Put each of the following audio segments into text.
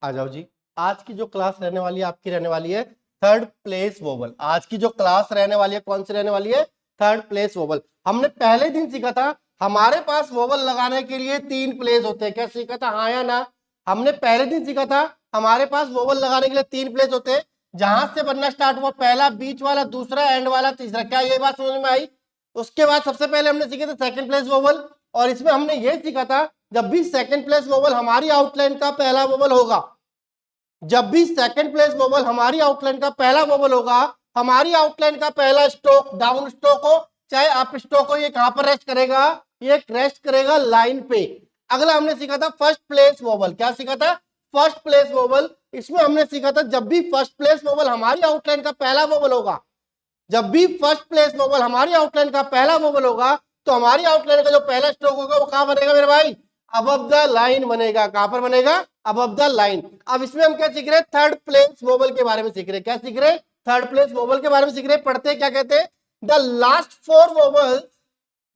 आ जाओ जी। आज की जो क्लास रहने वाली है आपकी रहने वाली है थर्ड प्लेस वोवल। आज की जो क्लास रहने वाली है कौन सी रहने वाली है? Third place vowel. हमने पहले दिन सीखा था हमारे पास वोवल लगाने के लिए 3 प्लेस होते हैं। क्या सीखा था? हाँ या ना? हमने पहले दिन सीखा था हमारे पास वोवल लगाने के लिए 3 प्लेस होते हैं। जहां से बनना स्टार्ट हुआ, पहला, बीच वाला, दूसरा, एंड वाला, तीसरा। क्या ये बात समझ में आई? उसके बाद सबसे पहले हमने सीखे थे सेकंड प्लेस वोवल, और इसमें हमने ये सीखा था जब भी सेकंड प्लेस वोवल हमारी आउटलाइन का पहला वोवल होगा, जब भी सेकंड प्लेस वोवल हमारी आउटलाइन का पहला वोवल होगा, हमारी आउटलाइन का पहला स्ट्रोक डाउन स्ट्रोक हो चाहे अप स्ट्रोक हो, ये कहां पर रेस्ट करेगा? ये रेस्ट करेगा लाइन पे। अगला हमने सीखा था फर्स्ट प्लेस वोवल। क्या सीखा था? First place vowel. इसमें हमने सीखा था जब भी फर्स्ट प्लेस वोवल हमारी आउटलाइन का पहला वोवल होगा, जब भी फर्स्ट प्लेस वोवल हमारी आउटलाइन का पहला वोवल होगा, तो हमारी आउटलाइन का जो पहला स्ट्रोक होगा वो कहां बनेगा मेरे भाई? अबव द लाइन बनेगा। कहां पर बनेगा? Above the line. अब इसमें हम क्या सीख रहे हैं? थर्ड प्लेस वोवल के बारे में सीख रहे हैं। क्या सीख रहे हैं? थर्ड प्लेस वोवल के बारे में सीख रहे हैं। पढ़ते हैं, क्या कहते हैं? The last four vowels,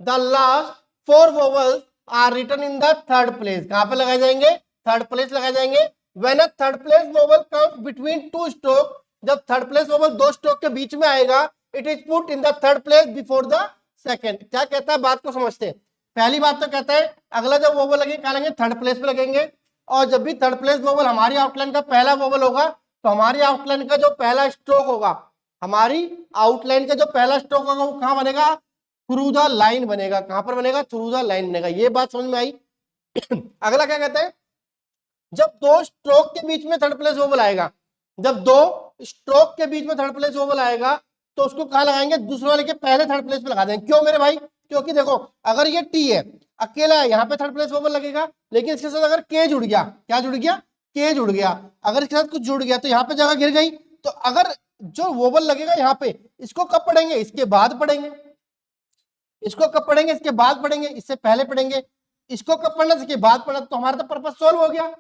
the last four vowels are written in the third place. कहां पर लगाए जाएंगे? थर्ड प्लेस लगाए जाएंगे। When a third place vowel comes between two stroke, जब थर्ड प्लेस वोवल दो स्ट्रोक के बीच में आएगा, it is put in the third place before the second. क्या कहता है? बात को समझते हैं। पहली बात तो कहता है अगला जब वोवल लगेगा क्या लगेंगे? थर्ड प्लेस पे लगेंगे। और जब भी थर्ड प्लेस वोवल हमारी आउटलाइन का पहला वोवल होगा, तो हमारी आउटलाइन का जो पहला स्ट्रोक होगा, हमारी आउटलाइन का जो पहला स्ट्रोक होगा वो कहां बनेगा? थ्रू द लाइन बनेगा। कहां पर बनेगा? थ्रू द लाइन बनेगा। ये बात समझ में आई? अगला क्या कहते हैं? जब दो स्ट्रोक के बीच में थर्ड प्लेस वोवल आएगा, जब दो स्ट्रोक के बीच में थर्ड प्लेस वोवल आएगा, तो उसको कहां लगाएंगे? दूसरे वाले के पहले थर्ड प्लेस पे लगा देंगे। क्यों मेरे भाई? क्योंकि देखो, अगर ये टी है, अकेला है, यहाँ पे थर्ड प्लेस वोवल लगेगा, लेकिन इसके साथ अगर के जुड़ गया, क्या जुड़ गया? के जुड़ गया। अगर इसके साथ कुछ जुड़ गया तो यहाँ पे जगह गिर गई। तो अगर जो वोवल लगेगा यहाँ पे, इसको कब पढ़ेंगे? इसके बाद पढ़ेंगे। इसको कब पढ़ेंगे? इसके बाद पढ़ेंगे। इससे पहले पढ़ेंगे। इसको कब पढ़ना? इसके बाद पढ़ना। तो हमारा तो पर्पस सोल्व हो गया।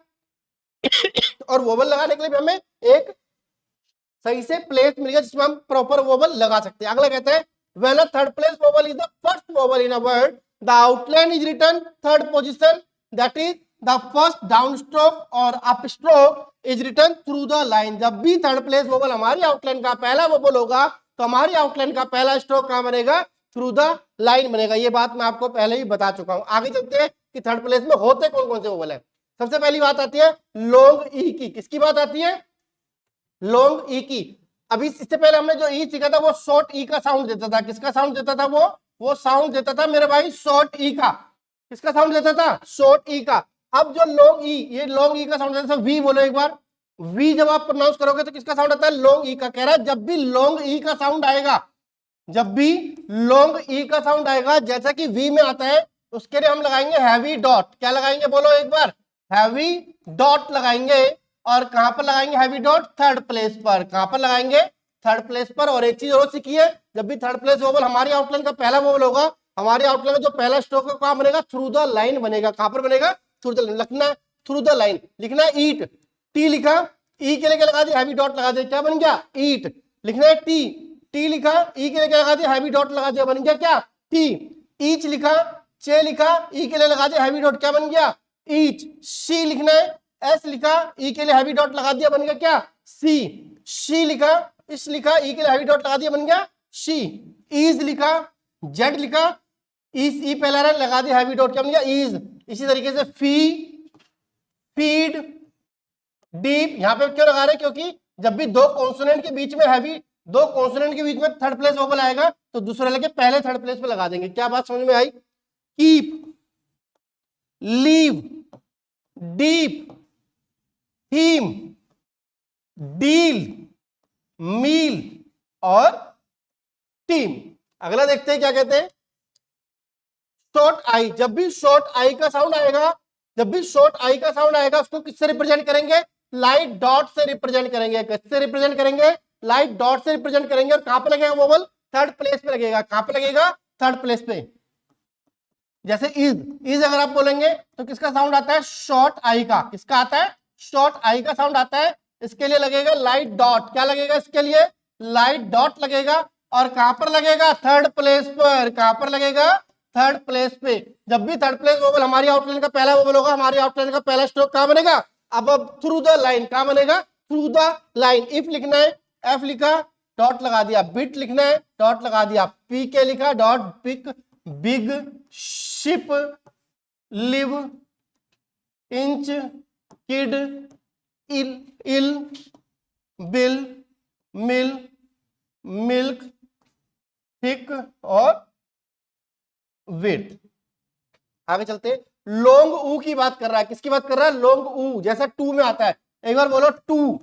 और वोवल लगाने के लिए भी हमें एक सही से प्लेस मिल गया जिसमें हम प्रॉपर वोवल लगा सकते हैं। अगला कहते हैं when a third place vowel is the first vowel in a word, the outline is written third position, that is the first down stroke और up stroke is written through the line. जब भी third place vowel हमारी outline का पहला vowel होगा, तो हमारी outline का पहला स्ट्रोक कहां बनेगा? थ्रू द लाइन बनेगा। ये बात मैं आपको पहले ही बता चुका हूं। आगे चलते हैं कि थर्ड प्लेस में होते कौन कौन से वोवल है। सबसे पहली बात आती है लॉन्ग ई की। किसकी बात आती है? लॉन्ग ई की। अभी इससे पहले हमने जो ई सीखा था वो शॉर्ट ई का साउंड देता था। किसका साउंड देता था? वो साउंड देता था मेरे भाई शॉर्ट ई का। किसका साउंड देता था? शॉर्ट ई का। अब जो लॉन्ग ई, ये लॉन्ग ई का साउंड देता था। वी बोलो एक बार। वी जब आप प्रोनाउंस करोगे तो किसका साउंड आता है? लॉन्ग ई का। कह रहा है जब भी लॉन्ग ई का साउंड आएगा, जब भी लॉन्ग ई का साउंड आएगा, जैसा कि वी में आता है, उसके लिए हम लगाएंगे हैवी डॉट। क्या लगाएंगे? बोलो एक बार। हैवी डॉट लगाएंगे। और कहां पर लगाएंगे हैवी डॉट? थर्ड प्लेस पर। कहां पर लगाएंगे? थर्ड प्लेस पर। और एक चीज और सीखी है, जब भी थर्ड प्लेस वोवल हमारी आउटलाइन का पहला वोवल होगा, हमारी आउटलाइन में जो पहला स्ट्रोक है कहां बनेगा? थ्रू द लाइन बनेगा। कहां पर बनेगा? Through the line. लिखना थ्रू द लाइन। लिखना है ईट। टी लिखा, ई के लिए क्या लगा दिया? हैवी डॉट लगा दिया। क्या बन गया? ईट। लिखना है टी। टी लिखा, ई के लिए क्या लगा दिया? हैवी डॉट लगा दिया। बन गया क्या? टी। ईच लिखा, चे लिखा, ई के लिए लगा दिया हैवी डॉट। क्या बन गया? ईच। सी लिखना है, एस लिखा, ई के लिए हैवी डॉट लगा दिया। बन गया क्या? सी। शी लिखा, इस लिखा, ई के लिए हैवी डॉट लगा दिया। बन गया शी। ईज लिखा, जेड लिखा, इस ई पहला लगा दिया हैवी डॉट। क्या बन गया? ईज। इसी तरीके से फी, फीड, डीप। यहां पे क्यों लगा रहे? क्योंकि जब भी दो कॉन्सोनेंट के बीच में हैवी, दो कॉन्सोनेंट के बीच में थर्ड प्लेस वोवल आएगा, तो दूसरे लेके पहले थर्ड प्लेस पे लगा देंगे। क्या बात समझ में आई? Keep, leave, deep, theme, deal, meal और टीम। अगला देखते हैं क्या कहते हैं। Short I. जब भी शॉर्ट आई का साउंड आएगा, जब भी शॉर्ट आई का साउंड आएगा, उसको किससे रिप्रेजेंट करेंगे? लाइट डॉट से रिप्रेजेंट करेंगे। किससे रिप्रेजेंट करेंगे? लाइट डॉट से रिप्रेजेंट करेंगे। और कहां पे लगेगा वोवल? थर्ड प्लेस पे लगेगा। कहां पे लगेगा? थर्ड प्लेस पे। जैसे इज, इज अगर आप बोलेंगे तो किसका साउंड आता है? शॉर्ट आई का। किसका आता है? शॉर्ट आई का साउंड आता है। इसके लिए लगेगा लाइट डॉट। क्या लगेगा इसके लिए? लाइट डॉट लगेगा। और कहां पर लगेगा? थर्ड प्लेस पर। कहां पर लगेगा? थर्ड प्लेस पे। जब भी थर्ड प्लेस वोवल हमारी आउटलाइन का पहला वोवल होगा, हमारी आउटलाइन का पहला स्ट्रोक कहां बनेगा? अब थ्रू द लाइन क्या बनेगा, थ्रू द लाइन। इफ लिखना है, एफ लिखा, डॉट लगा दिया। बिट लिखना है, डॉट लगा दिया। पी के लिखा, dot pick, big, ship, live, inch, kid, ill, bill, mill, milk, thick और विथ। आगे चलते, लॉन्ग ऊ की बात कर रहा है। किसकी बात कर रहा है, लॉन्ग ऊ, जैसा टू में आता है। एक बार बोलो टू,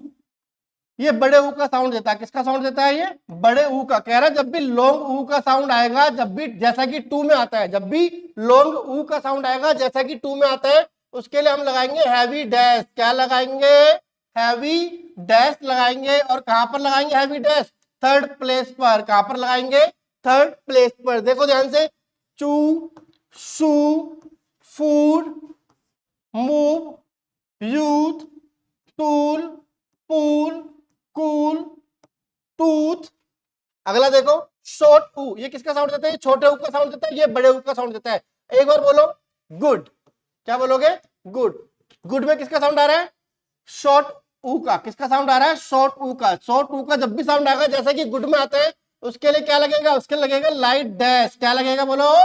ये बड़े ऊ का साउंड देता है। किसका साउंड देता है, ये बड़े ऊ का। कह रहा है जब भी लॉन्ग ऊ का साउंड आएगा, जब भी जैसा कि टू में आता है, जब भी लॉन्ग ऊ का साउंड आएगा जैसा कि टू में आता है, उसके लिए हम लगाएंगे हैवी डैश। क्या लगाएंगे, हैवी डैश लगाएंगे। और कहां पर लगाएंगे हैवी डैश, थर्ड प्लेस पर। कहां पर लगाएंगे, थर्ड प्लेस पर। देखो ध्यान से, chew, shoe, food, move, youth, tool, pool, cool, tooth. अगला देखो, शॉर्ट ऊ, ये किसका साउंड देता है, ये छोटे ऊ का साउंड देता है, ये बड़े ऊ का साउंड देता है। एक बार बोलो गुड। क्या बोलोगे, गुड। गुड में किसका साउंड आ रहा है, शॉर्ट ऊ का। किसका साउंड आ रहा है, शॉर्ट ऊ का। शॉर्ट ऊ का जब भी साउंड आएगा जैसा कि गुड में आता है, उसके लिए क्या लगेगा, उसके लगेगा लाइट डैश। क्या लगेगा, बोलो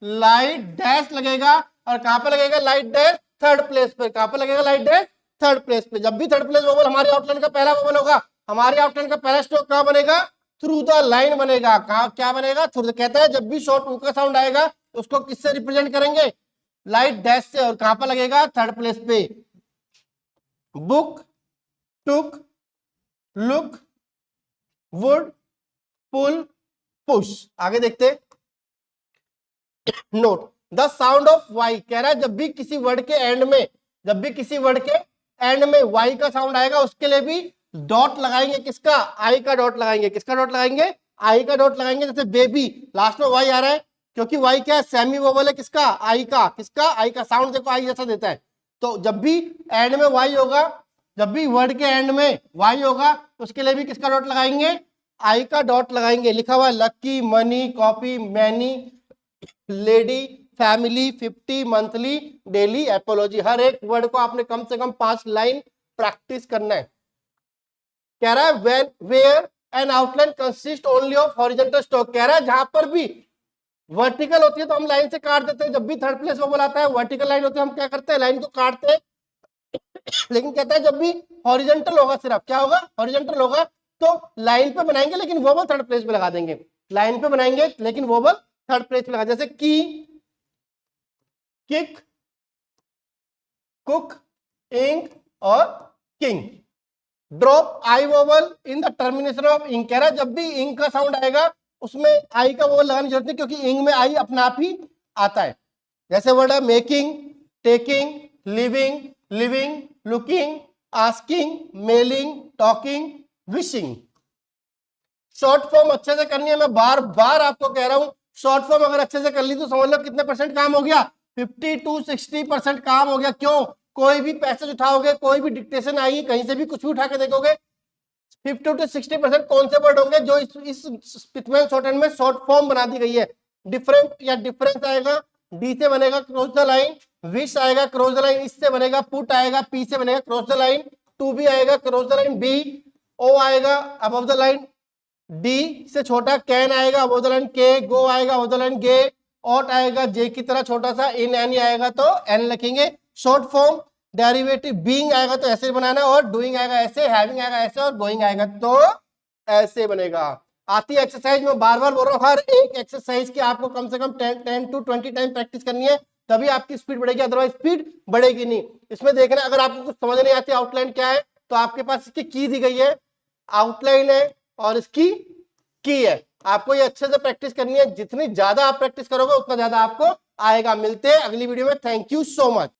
लाइट डैश लगेगा। और कहां पे लगेगा लाइट डैश, थर्ड प्लेस पे। कहां पे लगेगा लाइट डैश, थर्ड प्लेस पे। जब भी थर्ड प्लेस वोवल हमारे आउटलाइन का पहला वोवल होगा, हमारे आउटलाइन का पहला स्ट्रोक कहां बनेगा, थ्रू द लाइन बनेगा। कहां क्या बनेगा, थ्रू। कहता है जब भी शॉर्ट ऊ का साउंड आएगा उसको किससे रिप्रेजेंट करेंगे, लाइट डैश से। और कहां पर लगेगा, थर्ड प्लेस पे। Book, took, look, wood, pull, push. आगे देखते, note the sound of Y. कह रहा है जब भी किसी वर्ड के एंड में, जब भी किसी वर्ड के एंड में वाई का साउंड आएगा, उसके लिए भी डॉट लगाएंगे। किसका, आई का डॉट लगाएंगे। किसका डॉट लगाएंगे, आई का डॉट लगाएंगे। जैसे बेबी, लास्ट में वाई आ रहा है, क्योंकि वाई क्या है, सेमी वोवल है। किसका, आई का। किसका, आई का। साउंड देखो आई जैसा देता है। तो जब भी एंड में वाई होगा, जब भी वर्ड के एंड में वाई होगा, उसके लिए भी किसका डॉट लगाएंगे, आई का डॉट लगाएंगे। लिखा हुआ है lucky, money, copy, many, lady, family, 50, monthly, daily, apology. हर एक वर्ड को आपने कम से कम 5 लाइन प्रैक्टिस करना है। कह रहा है when where an outline consist only of horizontal stroke. कह रहा है जहां पर भी वर्टिकल होती है तो हम लाइन से काट देते हैं। जब भी थर्ड प्लेस वोवल आता है, वर्टिकल लाइन होती है, हम क्या करते हैं, लाइन को काटते हैं। लेकिन कहता है जब भी हॉरिजॉन्टल होगा, सिर्फ क्या होगा, हॉरिजॉन्टल होगा, तो लाइन पे बनाएंगे लेकिन वोवल थर्ड प्लेस पे लगा देंगे। लाइन पे बनाएंगे लेकिन वोवल थर्ड प्लेस पे लगा। जैसे की, किक, कुक, इंक और king. Drop I vowel in the termination of ink. कह रहा है जब भी इंक का साउंड आएगा उसमें आई का वोवल लगाने की जरूरत नहीं, क्योंकि इंक में आई अपने आप ही आता है। जैसे वर्ड है making, taking, living, living, looking, asking, mailing, talking, wishing. Short form अच्छे से करनी है, मैं बार बार आपको कह रहा हूं। शॉर्ट फॉर्म अगर अच्छे से कर ली तो समझ लो कितने परसेंट काम हो गया, 50 to 60% काम हो गया। क्यों, कोई भी पैसेज उठाओगे, कोई भी डिक्टेशन आएगी, कहीं से भी कुछ भी उठा के देखोगे, 50 to 60% कौन से वर्ड होंगे जो इस स्पीचमैन शॉर्टहैंड में शॉर्ट फॉर्म बना दी गई है। डिफरेंट या डिफरेंस आएगा, डी से बनेगा क्रॉस द लाइन, विश आएगा क्रॉस द लाइन, इससे बनेगा पुट आएगा, पी से बनेगा cross the line, to be आएगा cross the line, B, O आएगा अबव द लाइन, डी से छोटा कैन आएगा above the line, K, go आएगा above the line, gay, ought आएगा जे की तरह छोटा सा, इन एनी आएगा तो एन लिखेंगे। शॉर्ट फॉर्म डेरिवेटिव बीइंग आएगा तो ऐसे बनाना, और डूइंग आएगा ऐसे, हैविंग आएगा ऐसे, और गोइंग आएगा तो ऐसे बनेगा। आती एक्सरसाइज में बार बार बोल रहा हूँ, हर एक एक्सरसाइज की आपको कम से कम 10 to 20 टाइम प्रैक्टिस करनी है, तभी आपकी स्पीड बढ़ेगी, अदरवाइज स्पीड बढ़ेगी नहीं। इसमें देखना, अगर आपको कुछ समझ नहीं आती आउटलाइन क्या है, तो आपके पास इसकी की दी गई है, आउटलाइन है और इसकी की है। आपको ये अच्छे से प्रैक्टिस करनी है, जितनी ज्यादा आप प्रैक्टिस करोगे उतना ज्यादा आपको आएगा। मिलते हैं अगली वीडियो में। Thank you so much.